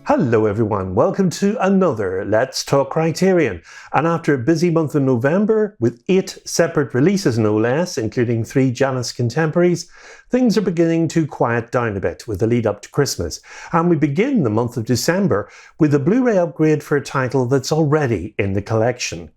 Hello everyone, welcome to another Let's Talk Criterion. And after a busy month in November, with 8 separate releases no less, including 3 Janus contemporaries, things are beginning to quiet down a bit with the lead up to Christmas. And we begin the month of December with a Blu-ray upgrade for a title that's already in the collection.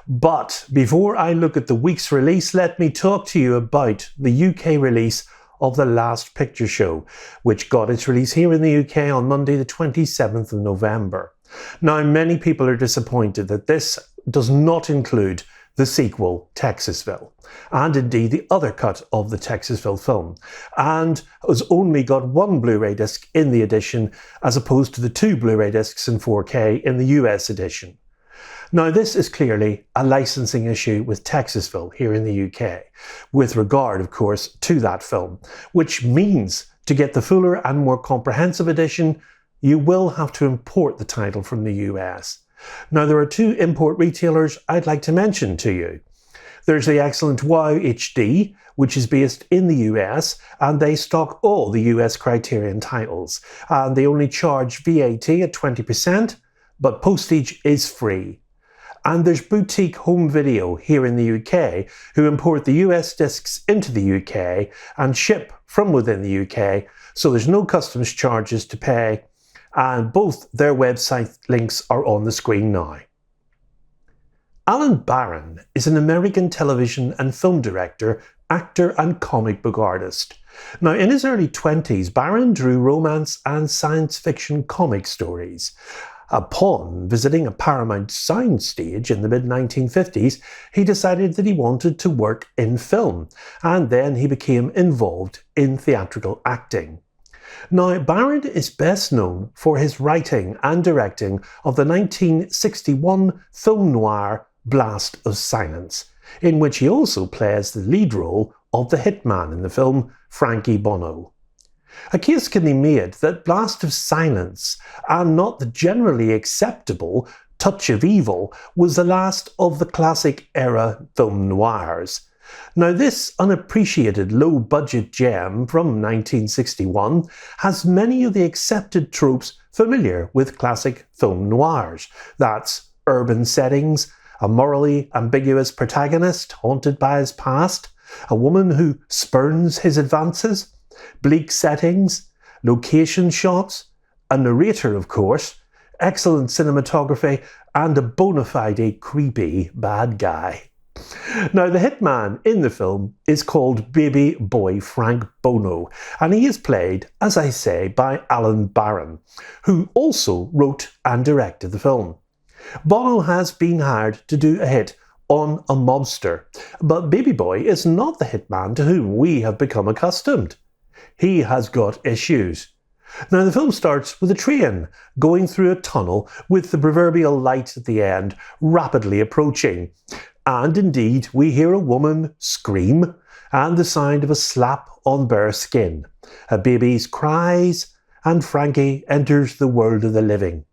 But before I look at the week's release, let me talk to you about the UK release of The Last Picture Show, which got its release here in the UK on Monday the 27th of November. Now, many people are disappointed that this does not include the sequel, Texasville, and indeed the other cut of the Texasville film, and has only got 1 Blu-ray disc in the edition as opposed to the 2 Blu-ray discs in 4K in the US edition. Now, this is clearly a licensing issue with Texasville here in the UK, with regard, of course, to that film, which means to get the fuller and more comprehensive edition, you will have to import the title from the US. Now, there are 2 import retailers I'd like to mention to you. There's the excellent Wow HD, which is based in the US, and they stock all the US Criterion titles, and they only charge VAT at 20%, but postage is free. And there's Boutique Home Video here in the UK, who import the US discs into the UK and ship from within the UK, so there's no customs charges to pay, and both their website links are on the screen now. Alan Barron is an American television and film director, actor and comic book artist. Now, in his early 20s, Barron drew romance and science fiction comic stories. Upon visiting a Paramount soundstage in the mid-1950s, he decided that he wanted to work in film, and then he became involved in theatrical acting. Now, Barron is best known for his writing and directing of the 1961 film noir Blast of Silence, in which he also plays the lead role of the hitman in the film, Frankie Bono. A case can be made that Blast of Silence, and not the generally acceptable Touch of Evil, was the last of the classic era film noirs. Now, this unappreciated low-budget gem from 1961 has many of the accepted tropes familiar with classic film noirs. That's urban settings, a morally ambiguous protagonist haunted by his past, a woman who spurns his advances, bleak settings, location shots, a narrator, of course, excellent cinematography, and a bona fide creepy bad guy. Now, the hitman in the film is called Baby Boy Frank Bono, and he is played, as I say, by Alan Barron, who also wrote and directed the film. Bono has been hired to do a hit on a mobster, but Baby Boy is not the hitman to whom we have become accustomed. He has got issues. Now, the film starts with a train going through a tunnel with the proverbial light at the end rapidly approaching. And indeed, we hear a woman scream and the sound of a slap on bare skin. A baby's cries, and Frankie enters the world of the living.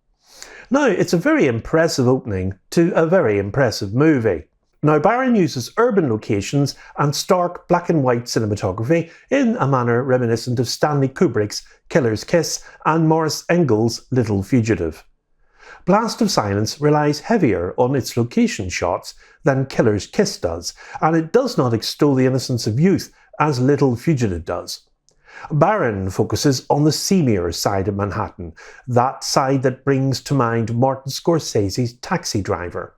Now, it's a very impressive opening to a very impressive movie. Now, Barron uses urban locations and stark black and white cinematography in a manner reminiscent of Stanley Kubrick's Killer's Kiss and Maurice Engel's Little Fugitive. Blast of Silence relies heavier on its location shots than Killer's Kiss does, and it does not extol the innocence of youth as Little Fugitive does. Barron focuses on the seamier side of Manhattan, that side that brings to mind Martin Scorsese's Taxi Driver.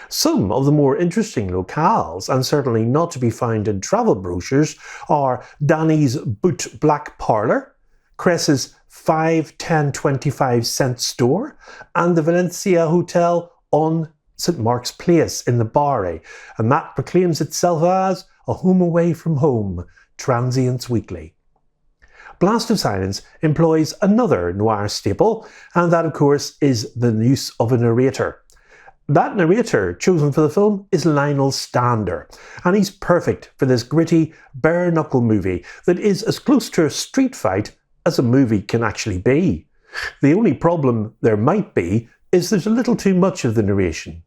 Some of the more interesting locales, and certainly not to be found in travel brochures, are Danny's Boot Black Parlour, Cress's 5, 10, 25 cent store, and the Valencia Hotel on St Mark's Place in the Barry, and that proclaims itself as a home away from home, Transients Weekly. Blast of Silence employs another noir staple, and that of course is the use of a narrator. That narrator chosen for the film is Lionel Stander, and he's perfect for this gritty, bare-knuckle movie that is as close to a street fight as a movie can actually be. The only problem there might be is there's a little too much of the narration.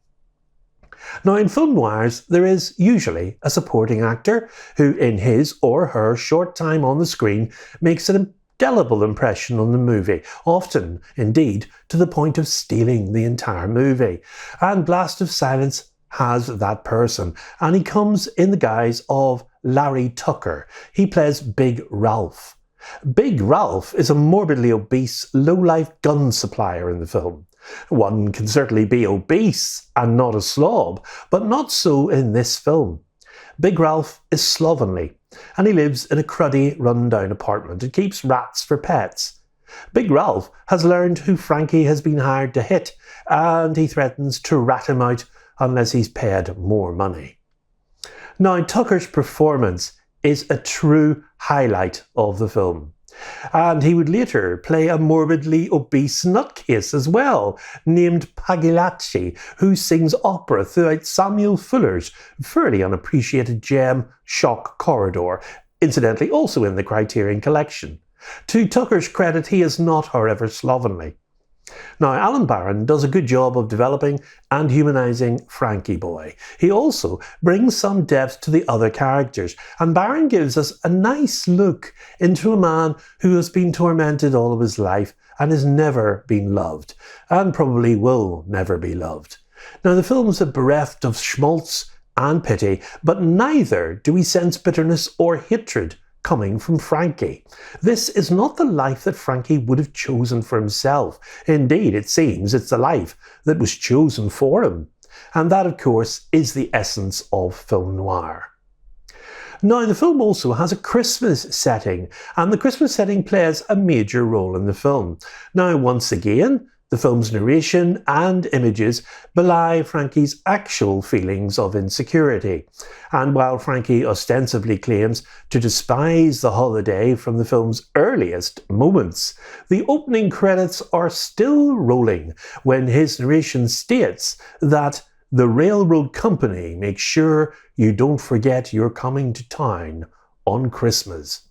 Now, in film noirs, there is usually a supporting actor who, in his or her short time on the screen, makes an indelible impression on the movie, often, indeed, to the point of stealing the entire movie. And Blast of Silence has that person, and he comes in the guise of Larry Tucker. He plays Big Ralph. Big Ralph is a morbidly obese, low-life gun supplier in the film. One can certainly be obese and not a slob, but not so in this film. Big Ralph is slovenly, and he lives in a cruddy, run-down apartment and keeps rats for pets. Big Ralph has learned who Frankie has been hired to hit, and he threatens to rat him out unless he's paid more money. Now, Tucker's performance is a true highlight of the film. And he would later play a morbidly obese nutcase as well, named Pagliacci, who sings opera throughout Samuel Fuller's fairly unappreciated gem Shock Corridor, incidentally also in the Criterion collection. To Tucker's credit, he is not, however, slovenly. Now, Alan Barron does a good job of developing and humanising Frankie Boy. He also brings some depth to the other characters, and Barron gives us a nice look into a man who has been tormented all of his life and has never been loved, and probably will never be loved. Now, the film is bereft of schmaltz and pity, but neither do we sense bitterness or hatred coming from Frankie. This is not the life that Frankie would have chosen for himself. Indeed, it seems it's the life that was chosen for him. And that, of course, is the essence of film noir. Now, the film also has a Christmas setting, and the Christmas setting plays a major role in the film. Now, once again, the film's narration and images belie Frankie's actual feelings of insecurity. And while Frankie ostensibly claims to despise the holiday from the film's earliest moments, the opening credits are still rolling when his narration states that the railroad company makes sure you don't forget you're coming to town on Christmas.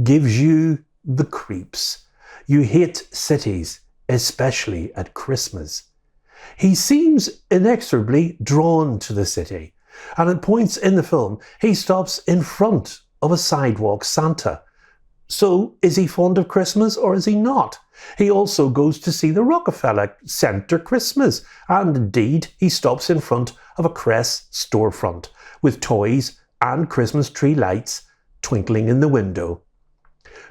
Gives you the creeps. You hate cities, especially at Christmas. He seems inexorably drawn to the city, and at points in the film he stops in front of a sidewalk Santa. So, is he fond of Christmas or is he not? He also goes to see the Rockefeller Center Christmas, and indeed he stops in front of a Cress storefront with toys and Christmas tree lights twinkling in the window.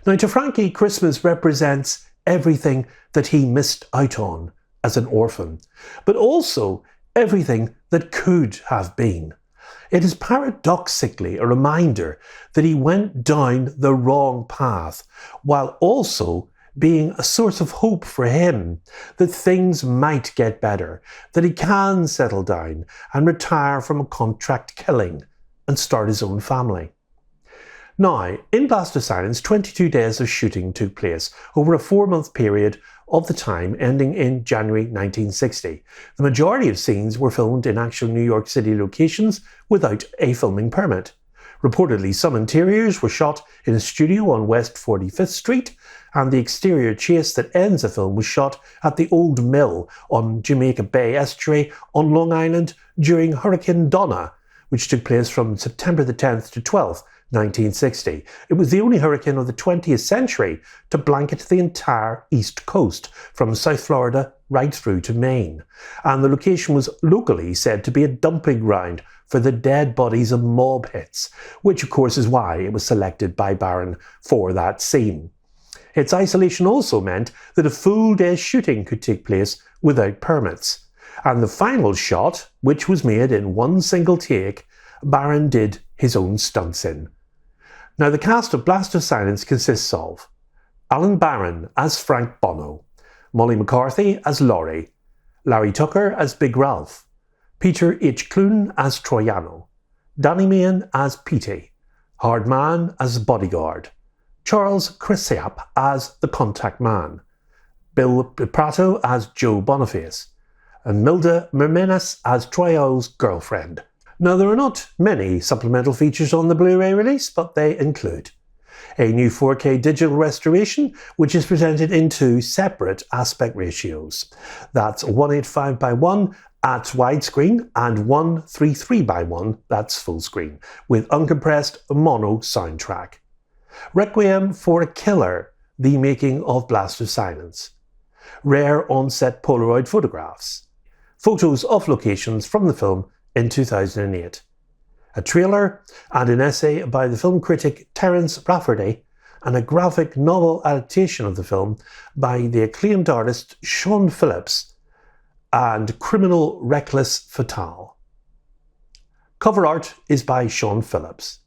Now, to Frankie, Christmas represents everything that he missed out on as an orphan, but also everything that could have been. It is paradoxically a reminder that he went down the wrong path, while also being a source of hope for him that things might get better, that he can settle down and retire from a contract killing and start his own family. Now, in Blast of Silence, 22 days of shooting took place over a 4-month period of the time ending in January 1960. The majority of scenes were filmed in actual New York City locations without a filming permit. Reportedly, some interiors were shot in a studio on West 45th Street, and the exterior chase that ends the film was shot at the Old Mill on Jamaica Bay Estuary on Long Island during Hurricane Donna, which took place from September the 10th to 12th, 1960. It was the only hurricane of the 20th century to blanket the entire East Coast, from South Florida right through to Maine. And the location was locally said to be a dumping ground for the dead bodies of mob hits, which of course is why it was selected by Barron for that scene. Its isolation also meant that a full day's shooting could take place without permits. And the final shot, which was made in one single take, Barron did his own stunts in. Now, the cast of Blast of Silence consists of Alan Barron as Frank Bono, Molly McCarthy as Laurie, Larry Tucker as Big Ralph, Peter H. Clune as Troiano, Danny Main as Petey, Hard Man as Bodyguard, Charles Cressiap as the Contact Man, Bill Prato as Joe Boniface, and Milda Mermenas as Troiano's girlfriend. Now, there are not many supplemental features on the Blu-ray release, but they include a new 4K digital restoration, which is presented in 2 separate aspect ratios. That's 185:1 at widescreen and 133:1, that's full screen, with uncompressed mono soundtrack. Requiem for a Killer, The Making of Blast of Silence, rare on-set Polaroid photographs, photos of locations from the film in 2008, a trailer and an essay by the film critic Terence Rafferty, and a graphic novel adaptation of the film by the acclaimed artist Sean Phillips, and Criminal Reckless Fatale. Cover art is by Sean Phillips.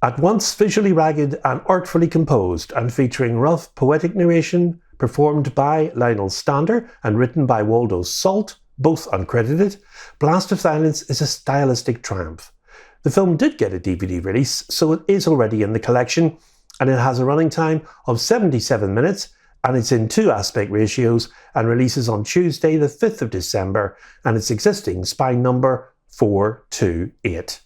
At once visually ragged and artfully composed, and featuring rough poetic narration performed by Lionel Stander and written by Waldo Salt, both uncredited, Blast of Silence is a stylistic triumph. The film did get a DVD release, so it is already in the collection, and it has a running time of 77 minutes, and it's in 2 aspect ratios, and releases on Tuesday the 5th of December, and its existing spine number 428.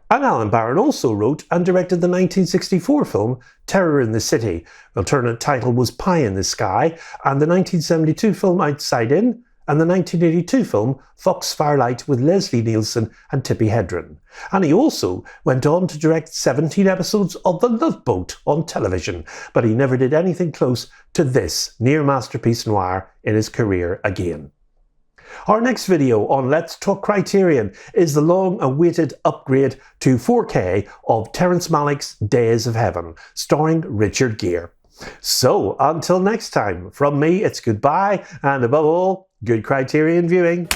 And Alan Barron also wrote and directed the 1964 film Terror in the City. The alternate title was Pie in the Sky, and the 1972 film Outside In, and the 1982 film Foxfirelight with Leslie Nielsen and Tippi Hedren. And he also went on to direct 17 episodes of The Love Boat on television, but he never did anything close to this near masterpiece noir in his career again. Our next video on Let's Talk Criterion is the long-awaited upgrade to 4K of Terrence Malick's Days of Heaven, starring Richard Gere. So, until next time, from me it's goodbye, and above all, good Criterion viewing.